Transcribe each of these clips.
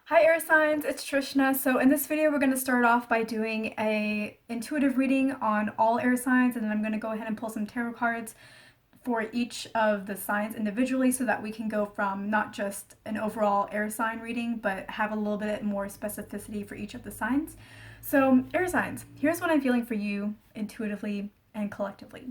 Hi air signs, it's Trishna. So in this video we're going to start off by doing a intuitive reading on all air signs, and then I'm going to go ahead and pull some tarot cards for each of the signs individually so that we can go from not just an overall air sign reading but have a little bit more specificity for each of the signs. So air signs, here's what I'm feeling for you intuitively and collectively.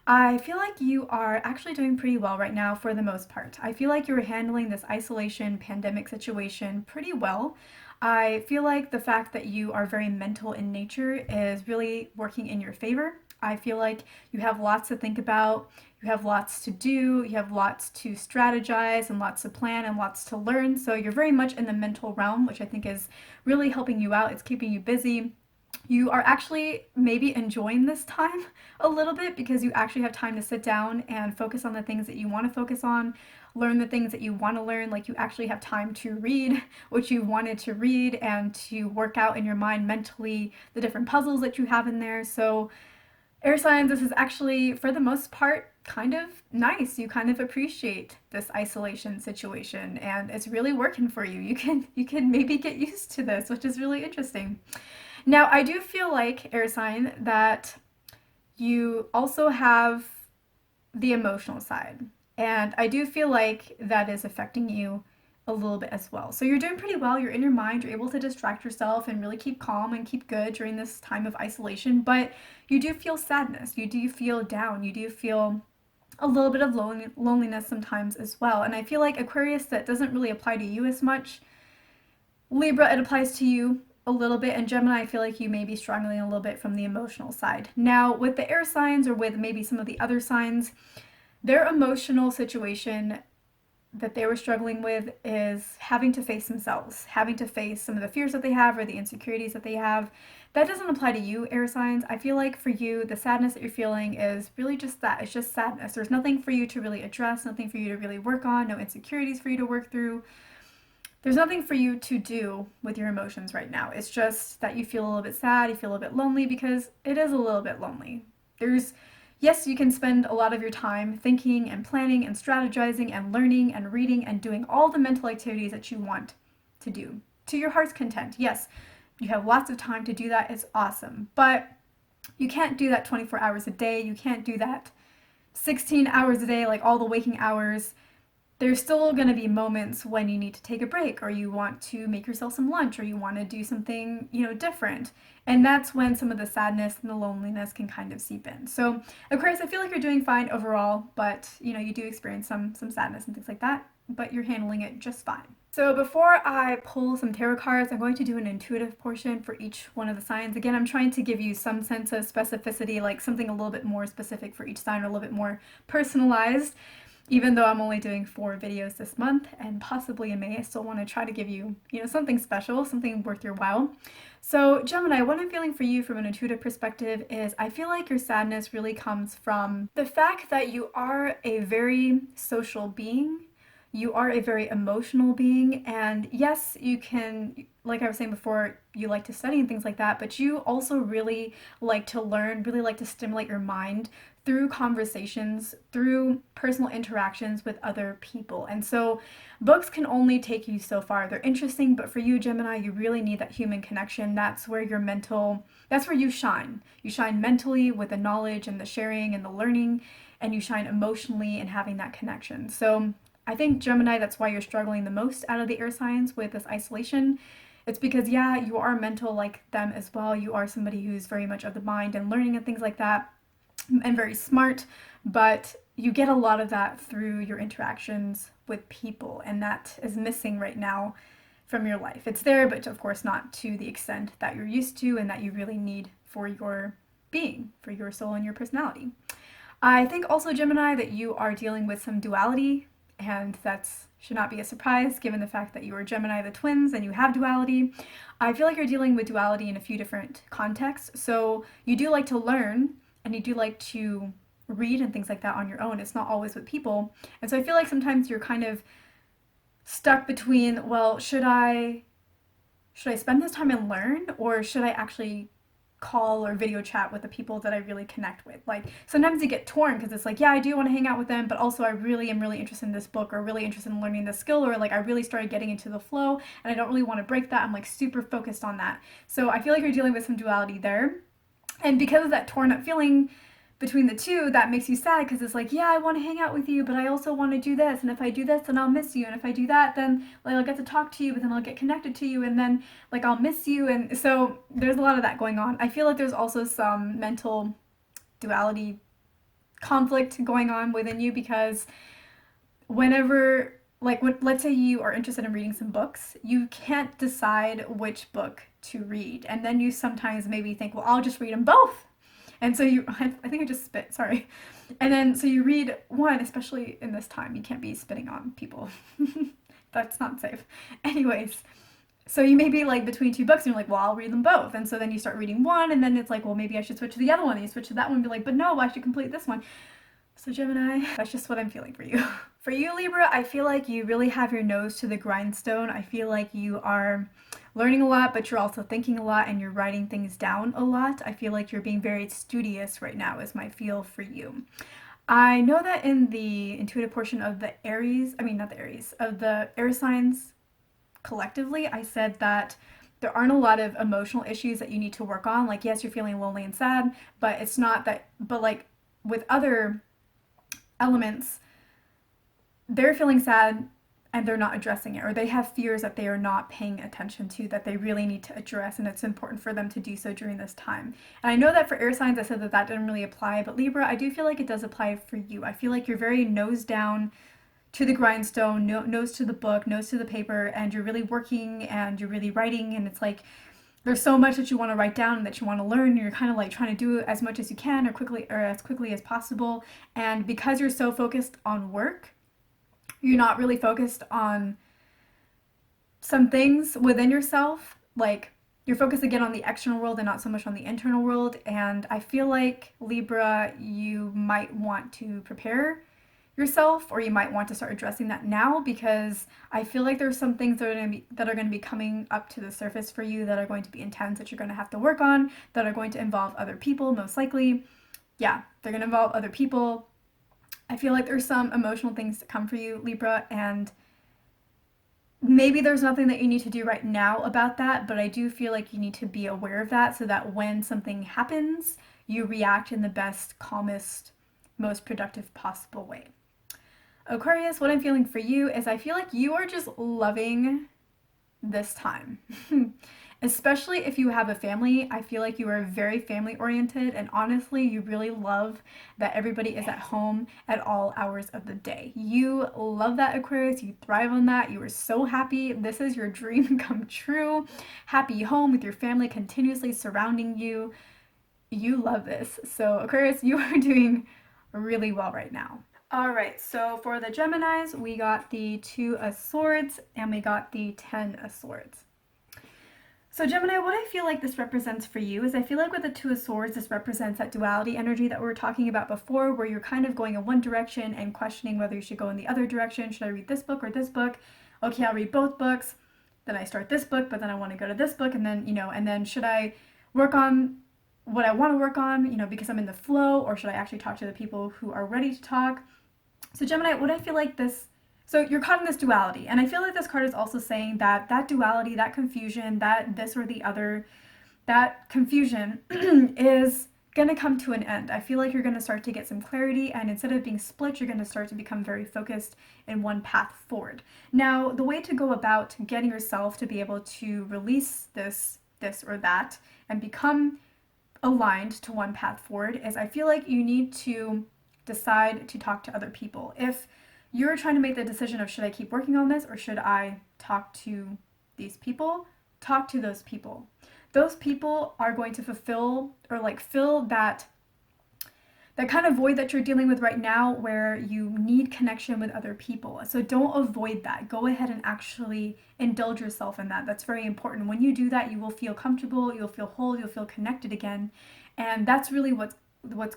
I feel like you are actually doing pretty well right now for the most part. I feel like you're handling this isolation pandemic situation pretty well. I feel like the fact that you are very mental in nature is really working in your favor. I feel like you have lots to think about, you have lots to do, you have lots to strategize and lots to plan and lots to learn. So you're very much in the mental realm, which I think is really helping you out. It's keeping you busy. You are actually maybe enjoying this time a little bit because you actually have time to sit down and focus on the things that you want to focus on, learn the things that you want to learn. Like you actually have time to read what you wanted to read and to work out in your mind mentally the different puzzles that you have in there. So air signs, this is actually for the most part kind of nice. You kind of appreciate this isolation situation and it's really working for you. You can maybe get used to this, which is really interesting. Now, I do feel like, air sign, that you also have the emotional side. And I do feel like that is affecting you a little bit as well. So you're doing pretty well. You're in your mind. You're able to distract yourself and really keep calm and keep good during this time of isolation. But you do feel sadness. You do feel down. You do feel a little bit of loneliness sometimes as well. And I feel like Aquarius, that doesn't really apply to you as much. Libra, it applies to you a little bit, and Gemini, I feel like you may be struggling a little bit from the emotional side. Now, with the air signs or with maybe some of the other signs, their emotional situation that they were struggling with is having to face themselves, having to face some of the fears that they have or the insecurities that they have. That doesn't apply to you, air signs. I feel like for you, the sadness that you're feeling is really just that. It's just sadness. There's nothing for you to really address, nothing for you to really work on, no insecurities for you to work through. There's nothing for you to do with your emotions right now. It's just that you feel a little bit sad, you feel a little bit lonely because it is a little bit lonely. Yes, you can spend a lot of your time thinking and planning and strategizing and learning and reading and doing all the mental activities that you want to do to your heart's content. Yes, you have lots of time to do that. It's awesome. But you can't do that 24 hours a day. You can't do that 16 hours a day, like all the waking hours. There's still going to be moments when you need to take a break or you want to make yourself some lunch or you want to do something, different. And that's when some of the sadness and the loneliness can kind of seep in. So, Aquarius, I feel like you're doing fine overall, but you do experience some sadness and things like that, but you're handling it just fine. So before I pull some tarot cards, I'm going to do an intuitive portion for each one of the signs. Again, I'm trying to give you some sense of specificity, like something a little bit more specific for each sign or a little bit more personalized. Even though I'm only doing 4 videos this month and possibly in May, I still want to try to give you, something special, something worth your while. So Gemini, what I'm feeling for you from an intuitive perspective is I feel like your sadness really comes from the fact that you are a very social being. You are a very emotional being, and yes, you can, like I was saying before, you like to study and things like that, but you also really like to learn, really like to stimulate your mind through conversations, through personal interactions with other people. And so books can only take you so far. They're interesting, but for you, Gemini, you really need that human connection. That's where that's where you shine. You shine mentally with the knowledge and the sharing and the learning, and you shine emotionally in having that connection. So I think Gemini, that's why you're struggling the most out of the air signs with this isolation. It's because, yeah, you are mental like them as well. You are somebody who's very much of the mind and learning and things like that, and very smart, but you get a lot of that through your interactions with people, and that is missing right now from your life. It's there, but of course not to the extent that you're used to and that you really need for your being, for your soul and your personality. I think also, Gemini, that you are dealing with some duality, and that should not be a surprise given the fact that you are Gemini, the twins, and you have duality. I feel like you're dealing with duality in a few different contexts. So you do like to learn, and you do like to read and things like that on your own. It's not always with people. And so I feel like sometimes you're kind of stuck between, well, should I spend this time and learn, or should I actually call or video chat with the people that I really connect with. Like sometimes you get torn because it's like, yeah, I do want to hang out with them, but also I really am really interested in this book or really interested in learning this skill, or like I really started getting into the flow and I don't really want to break that. I'm like super focused on that. So I feel like you're dealing with some duality there. And because of that torn up feeling between the two, that makes you sad because it's like, yeah, I want to hang out with you, but I also want to do this. And if I do this, then I'll miss you. And if I do that, then like I'll get to talk to you, but then I'll get connected to you, and then like I'll miss you. And so there's a lot of that going on. I feel like there's also some mental duality conflict going on within you because whenever like when, let's say you are interested in reading some books, you can't decide which book to read, and then you sometimes maybe think, well, I'll just read them both. And so I think I just spit, sorry. And then, so you read one, especially in this time, you can't be spitting on people. That's not safe. Anyways, so you may be like between two books and you're like, well, I'll read them both. And so then you start reading one and then it's like, well, maybe I should switch to the other one. And you switch to that one and be like, but no, I should complete this one. So Gemini, that's just what I'm feeling for you. For you, Libra, I feel like you really have your nose to the grindstone. I feel like you are learning a lot, but you're also thinking a lot and you're writing things down a lot. I feel like you're being very studious right now is my feel for you. I know that in the intuitive portion of the Aries, I mean, not the Aries, of the air signs collectively, I said that there aren't a lot of emotional issues that you need to work on. Like, yes, you're feeling lonely and sad, but it's not that, but like with other elements, they're feeling sad and they're not addressing it, or they have fears that they are not paying attention to that they really need to address, and it's important for them to do so during this time. And I know that for air signs I said that that didn't really apply, but Libra, I do feel like it does apply for you. I feel like you're very nose down to the grindstone, nose to the book, nose to the paper, and you're really working and you're really writing, and it's like there's so much that you want to write down and that you want to learn, and you're kind of like trying to do as much as you can or as quickly as possible. And because you're so focused on work, you're not really focused on some things within yourself. Like you're focused again on the external world and not so much on the internal world. And I feel like Libra, you might want to prepare yourself, or you might want to start addressing that now, because I feel like there's some things that are going to be coming up to the surface for you that are going to be intense, that you're going to have to work on, that are going to involve other people most likely. Yeah, they're going to involve other people. I feel like there's some emotional things that come for you, Libra, and maybe there's nothing that you need to do right now about that, but I do feel like you need to be aware of that so that when something happens, you react in the best, calmest, most productive possible way. Aquarius, what I'm feeling for you is I feel like you are just loving this time. Especially if you have a family, I feel like you are very family oriented, and honestly, you really love that everybody is at home at all hours of the day. You love that, Aquarius. You thrive on that. You are so happy. This is your dream come true. Happy home with your family continuously surrounding you. You love this. So Aquarius, you are doing really well right now. All right, so for the Geminis, we got the Two of Swords and we got the Ten of Swords. So Gemini, what I feel like this represents for you is I feel like with the Two of Swords, this represents that duality energy that we were talking about before, where you're kind of going in one direction and questioning whether you should go in the other direction. Should I read this book or this book? Okay, I'll read both books. Then I start this book, but then I want to go to this book, and then, and then should I work on what I want to work on, because I'm in the flow, or should I actually talk to the people who are ready to talk? So Gemini, what I feel like so you're caught in this duality, and I feel like this card is also saying that that duality, that confusion, that this or the other, that confusion is going to come to an end. I feel like you're going to start to get some clarity, and instead of being split, you're going to start to become very focused in one path forward. Now, the way to go about getting yourself to be able to release this or that and become aligned to one path forward is I feel like you need to decide to talk to other people. If you're trying to make the decision of should I keep working on this or should I talk to these people, talk to those people. Those people are going to fulfill or fill that kind of void that you're dealing with right now where you need connection with other people. So don't avoid that. Go ahead and actually indulge yourself in that. That's very important. When you do that, you will feel comfortable, you'll feel whole, you'll feel connected again. And that's really what's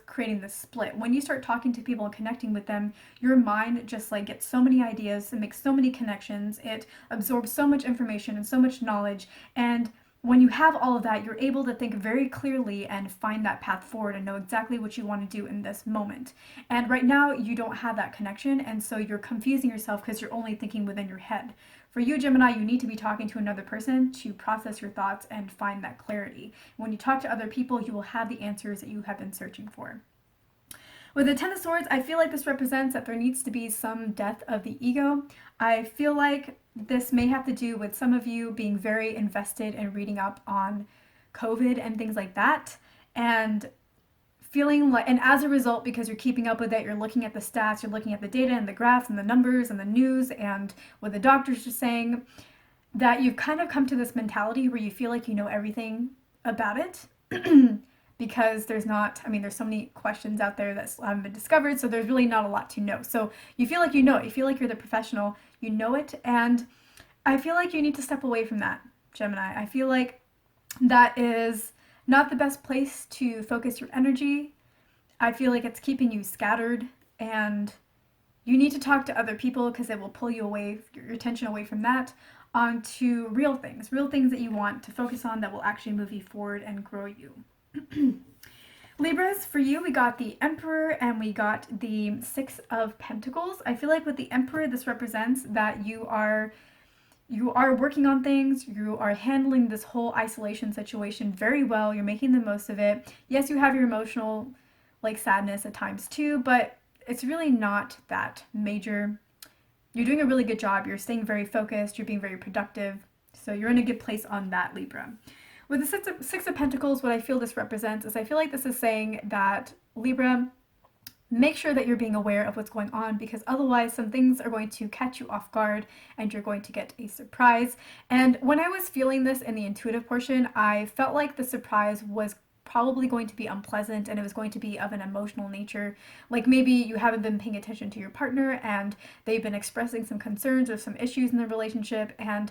creating this split. When you start talking to people and connecting with them, your mind just gets so many ideas and makes so many connections. It absorbs so much information and so much knowledge, and when you have all of that, you're able to think very clearly and find that path forward and know exactly what you want to do in this moment. And right now, you don't have that connection, and so you're confusing yourself because you're only thinking within your head. For you, Gemini, you need to be talking to another person to process your thoughts and find that clarity. When you talk to other people, you will have the answers that you have been searching for. With the Ten of Swords, I feel like this represents that there needs to be some death of the ego. I feel like this may have to do with some of you being very invested in reading up on COVID and things like that, and feeling like, and as a result, because you're keeping up with it, you're looking at the stats, you're looking at the data and the graphs and the numbers and the news and what the doctors are saying, that you've kind of come to this mentality where you feel like you know everything about it. Because there's not, I mean, there's so many questions out there that haven't been discovered, so there's really not a lot to know. So you feel like you know it, you feel like you're the professional, you know it, and I feel like you need to step away from that, Gemini. I feel like that is not the best place to focus your energy. I feel like it's keeping you scattered, and you need to talk to other people because it will pull you away, your attention away from that, onto real things that you want to focus on that will actually move you forward and grow you. Libras, for you, we got the Emperor and we got the Six of Pentacles. I feel like with the Emperor, this represents that you are working on things, you are handling this whole isolation situation very well, you're making the most of it. Yes, you have your emotional like sadness at times too, but it's really not that major. You're doing a really good job, you're staying very focused, you're being very productive, so you're in a good place on that, Libra. With the Six of Pentacles, what I feel this represents is I feel like this is saying that, Libra, make sure that you're being aware of what's going on, because otherwise some things are going to catch you off guard and you're going to get a surprise. And when I was feeling this in the intuitive portion, I felt like the surprise was probably going to be unpleasant and it was going to be of an emotional nature. Like maybe you haven't been paying attention to your partner and they've been expressing some concerns or some issues in the relationship, and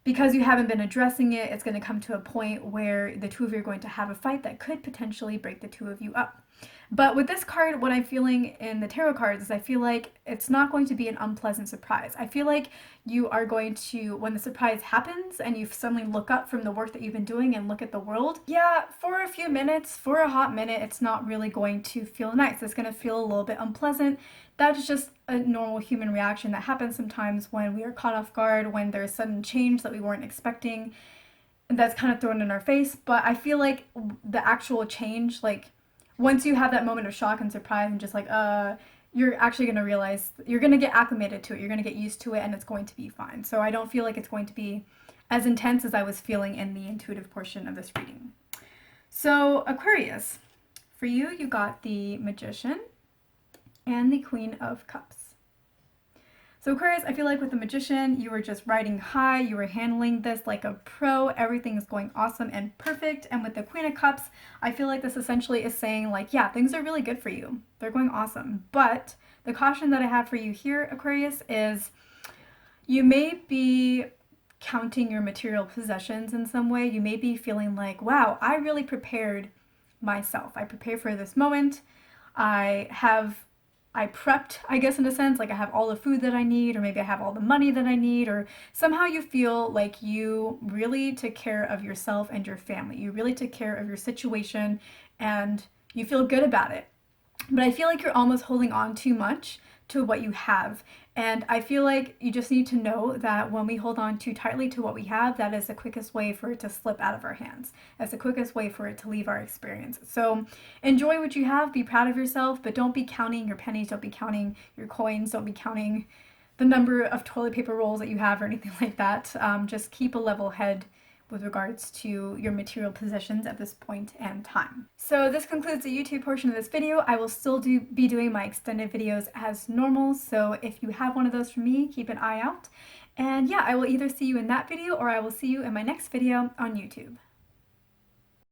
because you haven't been addressing it, it's going to come to a point where the two of you are going to have a fight that could potentially break the two of you up. But with this card, what I'm feeling in the tarot cards is I feel like it's not going to be an unpleasant surprise. I feel like you are going to, when the surprise happens and you suddenly look up from the work that you've been doing and look at the world, yeah, for a few minutes, for a hot minute, it's not really going to feel nice. It's going to feel a little bit unpleasant. That's just a normal human reaction that happens sometimes when we are caught off guard, when there's sudden change that we weren't expecting, and that's kind of thrown in our face. But I feel like the actual change, like once you have that moment of shock and surprise and just like, you're actually going to realize, you're going to get acclimated to it, you're going to get used to it, and it's going to be fine. So I don't feel like it's going to be as intense as I was feeling in the intuitive portion of this reading. So Aquarius, for you, you got the Magician and the Queen of Cups. So Aquarius, I feel like with the Magician, you were just riding high, you were handling this like a pro, everything is going awesome and perfect. And with the Queen of Cups, I feel like this essentially is saying like, yeah, things are really good for you. They're going awesome. But the caution that I have for you here, Aquarius, is you may be counting your material possessions in some way. You may be feeling like, wow, I really prepared myself. I prepared for this moment. I prepped, I guess, in a sense, like I have all the food that I need, or maybe I have all the money that I need, or somehow you feel like you really took care of yourself and your family. You really took care of your situation and you feel good about it. But I feel like you're almost holding on too much to what you have. And I feel like you just need to know that when we hold on too tightly to what we have, that is the quickest way for it to slip out of our hands. That's the quickest way for it to leave our experience. So enjoy what you have, be proud of yourself, but don't be counting your pennies, don't be counting your coins, don't be counting the number of toilet paper rolls that you have or anything like that. Just keep a level head with regards to your material possessions at this point and time. So this concludes the YouTube portion of this video. I will still be doing my extended videos as normal, so if you have one of those from me, keep an eye out. And yeah, I will either see you in that video or I will see you in my next video on YouTube.